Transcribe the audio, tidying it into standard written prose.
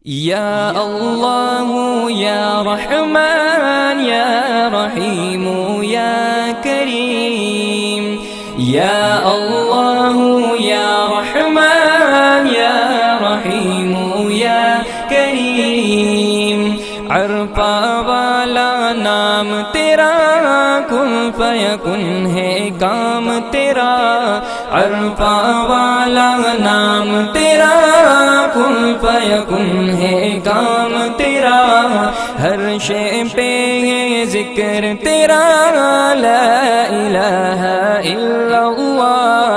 या अल्लाह या रहमान या रहीम या करीम। या अल्लाह या रहमान या रहीम या करीम। अरफा वाला नाम तेरा, कुन फयकुन है काम तेरा। अरफा वाला नाम तेरा, कुन फयकुन है काम तेरा। हर शे पे है जिक्र तेरा, ला इलाहा इल्लल्लाह